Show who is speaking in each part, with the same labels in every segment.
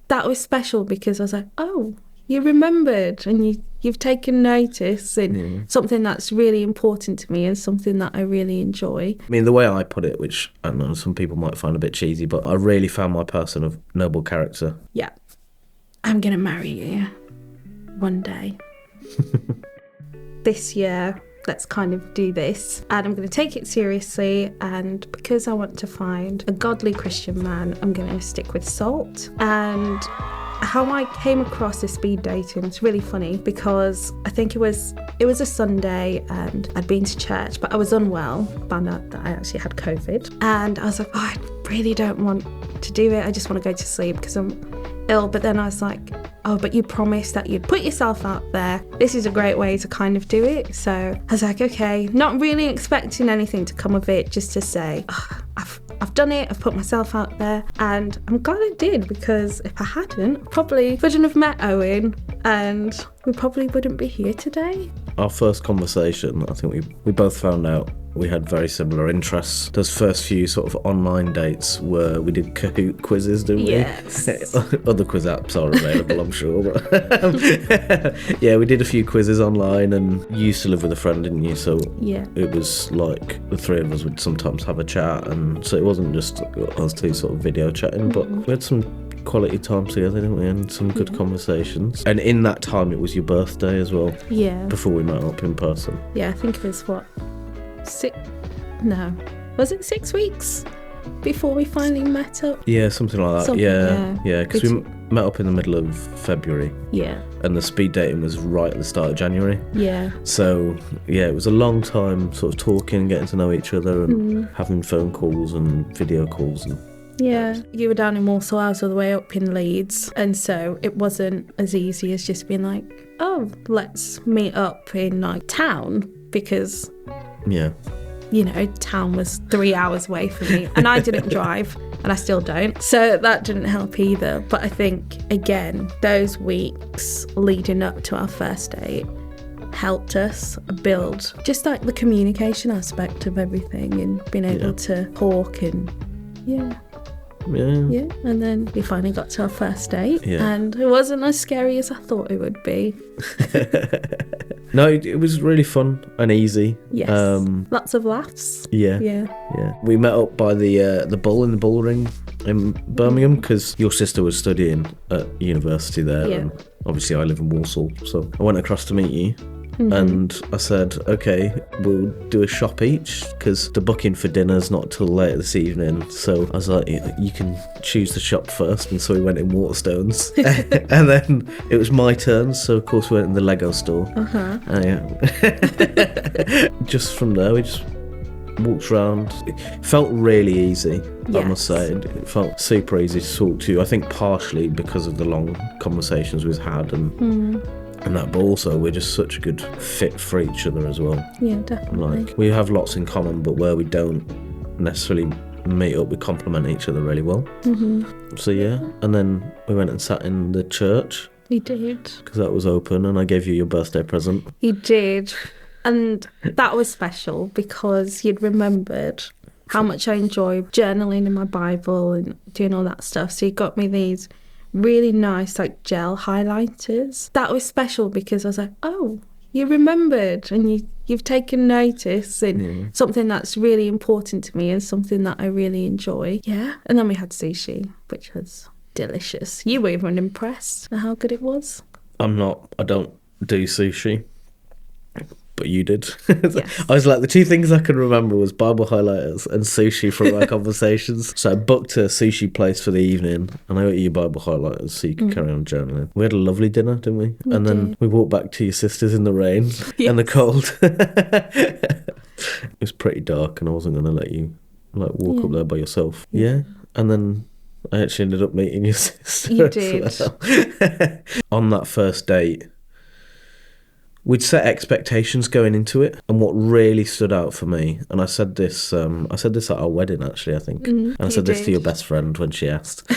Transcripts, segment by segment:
Speaker 1: that was special because I was like, oh, you remembered and you've taken notice and something that's really important to me and something that I really enjoy.
Speaker 2: I mean, the way I put it, which I don't know, some people might find a bit cheesy, but I really found my person of noble character.
Speaker 1: Yeah. I'm going to marry you one day. This year, let's kind of do this. And I'm going to take it seriously. And because I want to find a godly Christian man, I'm going to stick with salt. And how I came across this speed dating is really funny because I think it was a Sunday and I'd been to church, but I was unwell. Found out that I actually had COVID. And I was like, oh, I really don't want to do it. I just want to go to sleep because I'm ill. But then I was like, oh, but you promised that you'd put yourself out there. This is a great way to kind of do it. So I was like, okay, not really expecting anything to come of it, just to say, oh, I've done it, I've put myself out there, and I'm glad I did, because if I hadn't, I probably wouldn't have met Owen and we probably wouldn't be here today.
Speaker 2: Our first conversation, I think we both found out we had very similar interests. Those first few sort of online dates where we did Kahoot quizzes, didn't we?
Speaker 1: Yes.
Speaker 2: Other quiz apps are available, I'm sure. But yeah, we did a few quizzes online, and you used to live with a friend, didn't you? So
Speaker 1: yeah,
Speaker 2: it was like the three of us would sometimes have a chat, and so it wasn't just us two sort of video chatting, but we had some quality time together, didn't we? And some good conversations. And in that time, it was your birthday as well.
Speaker 1: Yeah.
Speaker 2: Before we met up in person.
Speaker 1: Yeah, I think it was was it 6 weeks before we finally met up?
Speaker 2: Yeah, something like that. Yeah, because we met up in the middle of February.
Speaker 1: Yeah.
Speaker 2: And the speed dating was right at the start of January.
Speaker 1: Yeah.
Speaker 2: So, yeah, it was a long time sort of talking, getting to know each other and having phone calls and video calls. And
Speaker 1: yeah, you were down in Warsaw, I was all the way up in Leeds, and so it wasn't as easy as just being like, oh, let's meet up in like town, because
Speaker 2: yeah,
Speaker 1: you know, town was 3 hours away from me, and I didn't drive, and I still don't, so that didn't help either. But I think, again, those weeks leading up to our first date helped us build just like the communication aspect of everything and being able to talk and yeah, and then we finally got to our first date, and it wasn't as scary as I thought it would be.
Speaker 2: No, it was really fun and easy.
Speaker 1: Yes, lots of laughs. Yeah. We met up by the bull ring in Birmingham, because your sister was studying at university there, and obviously I live in Warsaw, so I went across to meet you. And I said, okay, we'll do a shop each, because the booking for dinner's not till later this evening. So I was like, you can choose the shop first. And so we went in Waterstones. And then it was my turn. So of course we went in the Lego store. Just from there, we just walked around. It felt really easy, I must say. It felt super easy to talk to you. I think partially because of the long conversations we've had and that, but also we're just such a good fit for each other as well. Yeah, definitely.
Speaker 2: Like, we have lots in common, but where we don't necessarily meet up, we complement each other really well. So yeah, and then we went and sat in the church.
Speaker 1: We did.
Speaker 2: Because that was open, and I gave you your birthday present.
Speaker 1: You did. And that was special because you'd remembered how much I enjoy journaling in my Bible and doing all that stuff. So you got me these really nice like gel highlighters. That was special because I was like, oh, you remembered and you've taken notice and something that's really important to me and something that I really enjoy. Yeah. And then we had sushi, which was delicious. You were even impressed at how good it was. I
Speaker 2: don't do sushi, but you did.
Speaker 1: Yes.
Speaker 2: I was like, the two things I can remember was Bible highlighters and sushi from our conversations. So I booked a sushi place for the evening, and I got you Bible highlighters so you could carry on journaling. We had a lovely dinner, didn't we?
Speaker 1: We did.
Speaker 2: Then we walked back to your sister's in the rain and the cold. It was pretty dark, and I wasn't going to let you walk up there by yourself. Yeah. And then I actually ended up meeting your sister.
Speaker 1: You did.
Speaker 2: Well. On that first date, we'd set expectations going into it, and what really stood out for me, and I said this at our wedding actually, I think, and I said this to your best friend when she asked,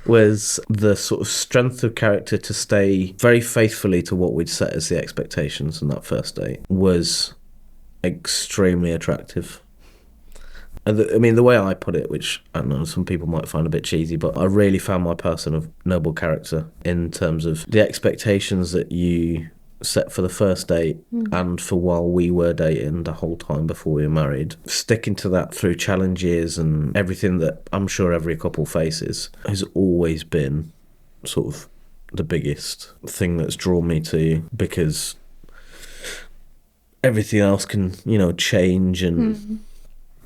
Speaker 2: was the sort of strength of character to stay very faithfully to what we'd set as the expectations on that first date was extremely attractive. And the way I put it, which I don't know, some people might find a bit cheesy, but I really found my person of noble character in terms of the expectations that you set for the first date and for while we were dating the whole time before we were married. Sticking to that through challenges and everything that I'm sure every couple faces has always been sort of the biggest thing that's drawn me to you, because everything else can, change, and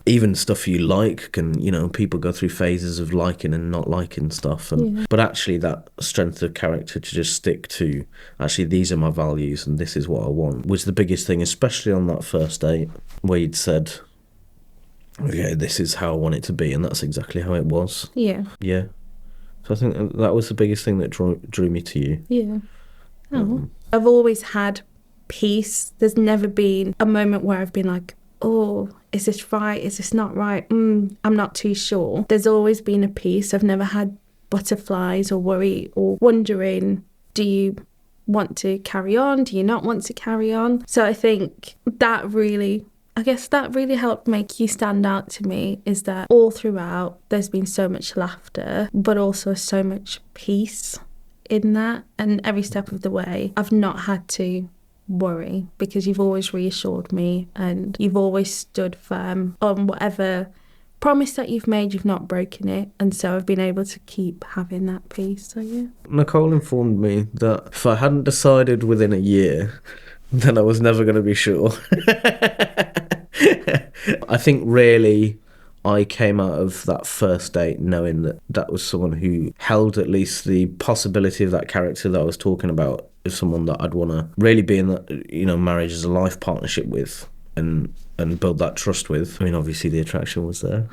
Speaker 2: even stuff you like can, people go through phases of liking and not liking stuff. But actually that strength of character to just stick to, actually, these are my values and this is what I want, was the biggest thing, especially on that first date where you'd said, okay, this is how I want it to be, and that's exactly how it was.
Speaker 1: Yeah.
Speaker 2: Yeah. So I think that was the biggest thing that drew me to you.
Speaker 1: Yeah. Oh. I've always had peace. There's never been a moment where I've been like, oh, is this right? Is this not right? I'm not too sure. There's always been a peace. I've never had butterflies or worry or wondering, do you want to carry on? Do you not want to carry on? So I think that really helped make you stand out to me, is that all throughout there's been so much laughter, but also so much peace in that. And every step of the way, I've not had to worry, because you've always reassured me and you've always stood firm on whatever promise that you've made. You've not broken it, and so I've been able to keep having that peace. So yeah.
Speaker 2: Nicole informed me that if I hadn't decided within a year, then I was never going to be sure. I think really I came out of that first date knowing that that was someone who held at least the possibility of that character that I was talking about, as someone that I'd want to really be in that, marriage as a life partnership with, and build that trust with. I mean, obviously the attraction was there.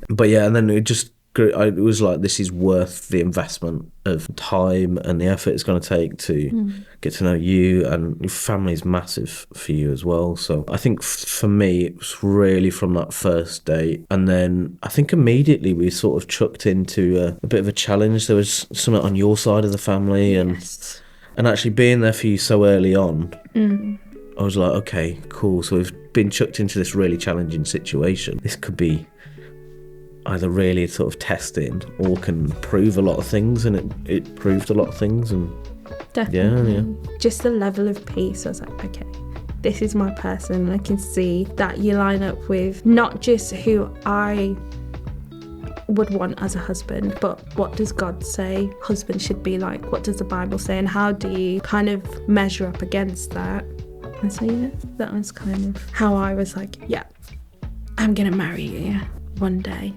Speaker 2: But yeah, and then it just grew. It was like, this is worth the investment of time and the effort it's going to take to get to know you, and your family is massive for you as well. So I think for me, it was really from that first date. And then I think immediately we sort of chucked into a bit of a challenge. There was something on your side of the family, and actually being there for you so early on, I was like, okay, cool. So we've been chucked into this really challenging situation. This could be either really sort of testing or can prove a lot of things, and it proved a lot of things. And
Speaker 1: definitely.
Speaker 2: Yeah.
Speaker 1: Just the level of peace, I was like, okay, this is my person, and I can see that you line up with not just who I would want as a husband, but what does God say husband should be like? What does the Bible say, and how do you kind of measure up against that? And so yeah, that was kind of how I was like, yeah, I'm gonna marry you one day.